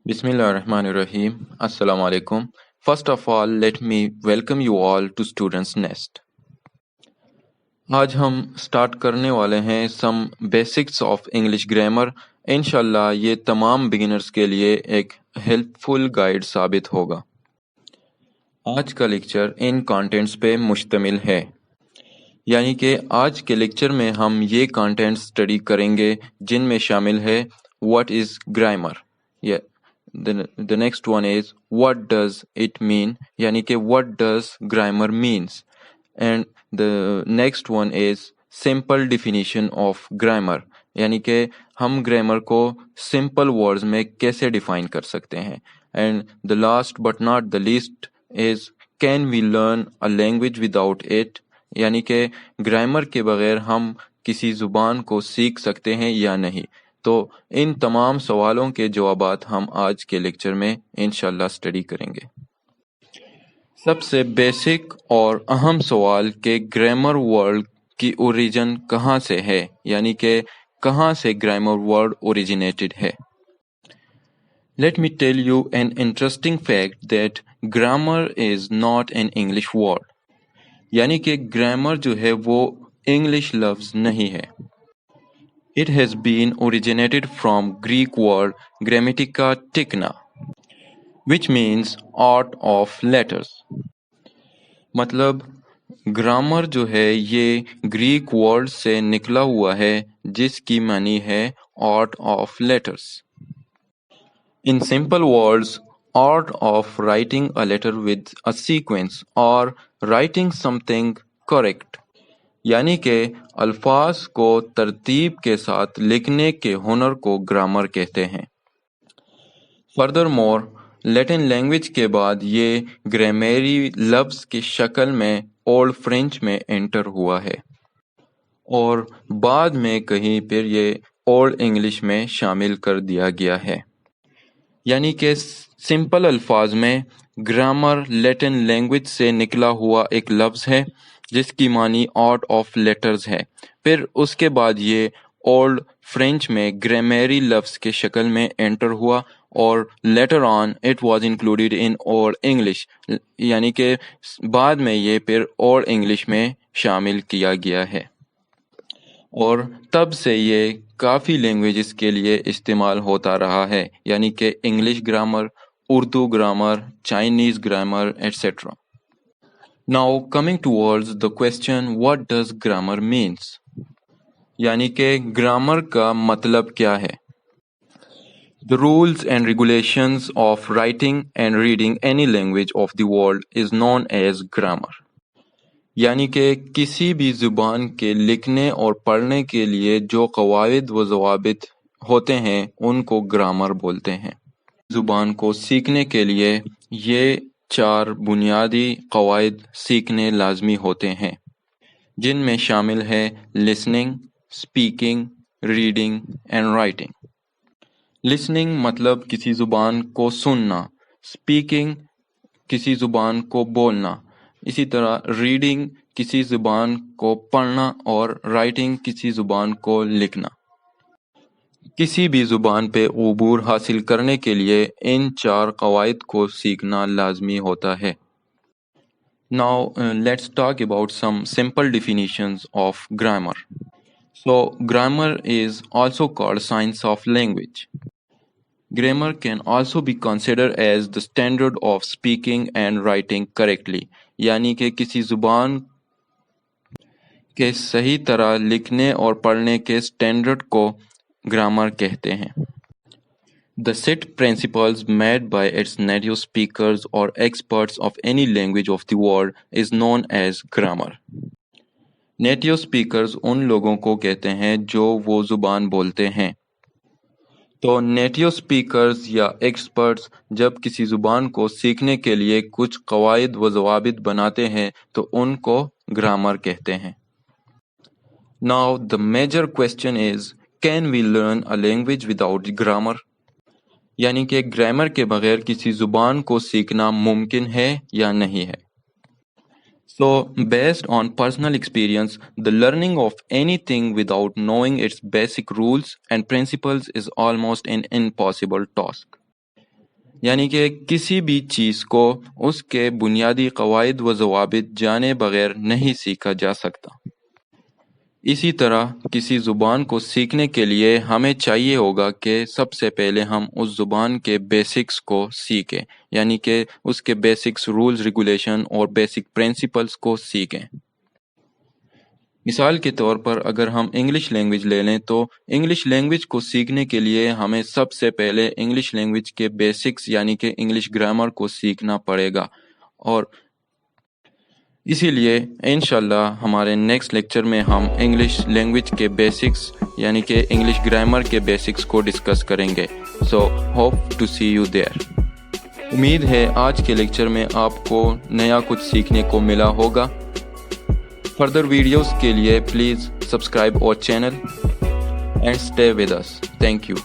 Bismillahirrahmanirrahim. Assalamu alaikum. First of all, let me welcome you all to Students Nest. आज हम start करने वाले हैं some basics of English grammar. इंशाल्लाह ये तमाम बिगिनर्स के लिए एक हेल्पफुल गाइड साबित होगा। आज का लेक्चर इन कंटेंट्स पे मुश्तमिल है, यानी कि आज के लेक्चर में हम ये कंटेंट्स स्टडी करेंगे जिनमें शामिल है व्हाट इज़ ग्रामर, या the next one is what does it mean, यानी कि what does grammar means, and the next one is simple definition of grammar, यानी कि हम ग्रामर को सिंपल वर्ड्स में कैसे डिफाइन कर सकते हैं, and the last but not the least is can we learn a language without it, यानी कि ग्रामर के बगैर हम किसी ज़ुबान को सीख सकते हैं या नहीं। तो इन तमाम सवालों के जवाबात हम आज के लेक्चर में इंशाल्लाह स्टडी करेंगे। सबसे बेसिक और अहम सवाल कि ग्रामर वर्ड की ओरिजिन कहाँ से है, यानी कि कहाँ से ग्रामर वर्ड ओरिजिनेटेड है। Let me tell you an interesting fact that grammar is not an English word, यानी कि ग्रामर जो है वो इंग्लिश लफ्ज़ नहीं है। It has been originated from Greek word grammatica techna, which means art of letters. मतलब ग्रामर जो है ये ग्रीक वर्ड से निकला हुआ है जिसकी मानी है art of letters. In simple words, art of writing a letter with a sequence or writing something correct, यानी कि अल्फाज को तरतीब के साथ लिखने के हुनर को ग्रामर कहते हैं। फर्दरमोर लैटिन लैंग्वेज के बाद ये ग्रामरी लफ्ज़ की शक्ल में ओल्ड फ्रेंच में एंटर हुआ है और बाद में कहीं फिर ये ओल्ड इंग्लिश में शामिल कर दिया गया है। यानी कि सिंपल अल्फाज में ग्रामर लैटिन लैंग्वेज से निकला हुआ एक लफ्ज़ है जिसकी मानी आर्ट ऑफ लेटर्स है। फिर उसके बाद ये ओल्ड फ्रेंच में ग्रामरी लफ्ज़ के शक्ल में एंटर हुआ और later on it was included in old English, यानी कि बाद में ये फिर ओल्ड इंग्लिश में शामिल किया गया है और तब से ये काफ़ी लैंग्वेजेस के लिए इस्तेमाल होता रहा है, यानी कि English grammar, Urdu grammar, Chinese grammar etcetera. Now coming towards the question what does grammar means, यानी कि ग्रामर का मतलब क्या है। The rules and regulations of writing and reading any language of the world is known as grammar, यानी कि किसी भी ज़ुबान के लिखने और पढ़ने के लिए जो कवायद व ज़वाबित होते हैं उनको ग्रामर बोलते हैं। ज़ुबान को सीखने के लिए ये 4 बुनियादी कवायद सीखने लाजमी होते हैं, जिनमें शामिल है listening, speaking, reading and writing. Listening मतलब किसी ज़ुबान को सुनना, स्पीकिंग किसी ज़ुबान को बोलना, इसी तरह रीडिंग किसी ज़ुबान को पढ़ना और राइटिंग किसी ज़ुबान को लिखना। किसी भी ज़ुबान पे उबूर हासिल करने के लिए इन 4 कवायद को सीखना लाजमी होता है। Now let's talk about some simple definitions of grammar. So grammar is also called science of language. Grammar can also be considered as the standard of speaking and writing correctly, यानी कि किसी ज़ुबान के सही तरह लिखने और पढ़ने के स्टैंडर्ड को ग्रामर कहते हैं। The set principles made by its native speakers or experts of any language of the world is known as grammar. Native speakers उन लोगों को कहते हैं जो वो ज़ुबान बोलते हैं। तो नेटिव स्पीकर्स या एक्सपर्ट्स जब किसी ज़ुबान को सीखने के लिए कुछ कवायद व ज़वाबित बनाते हैं तो उनको ग्रामर कहते हैं। Now the major question is, can we learn a language without grammar? यानी कि ग्रामर के बगैर किसी ज़ुबान को सीखना मुमकिन है या नहीं है। So, based on personal experience, the learning of anything without knowing its basic rules and principles is almost an impossible task. یعنی کہ کسی بھی چیز کو اس کے بنیادی قواعد و ضوابط جانے بغیر نہیں سیکھا جا سکتا۔ اسی طرح کسی زبان کو سیکھنے کے لیے ہمیں چاہیے ہوگا کہ سب سے پہلے ہم اس زبان کے بیسکس کو سیکھیں، یعنی کہ اس کے بیسکس رولز ریگولیشن اور بیسک پرنسپلز کو سیکھیں۔ مثال کے طور پر اگر ہم انگلش لینگویج لے لیں تو انگلش لینگویج کو سیکھنے کے لیے ہمیں سب سے پہلے انگلش لینگویج کے بیسکس یعنی کہ انگلش گرامر کو سیکھنا پڑے گا، اور اسی لیے انشاءاللہ ہمارے نیکسٹ لیکچر میں ہم انگلش لینگویج کے بیسکس یعنی کہ انگلش گرامر کے بیسکس کو ڈسکس کریں گے۔ So hope to see you there. امید ہے آج کے لیکچر میں آپ کو نیا کچھ سیکھنے کو ملا ہوگا۔ فردر ویڈیوز کے لیے پلیز سبسکرائب اور channel and stay with us. Thank you.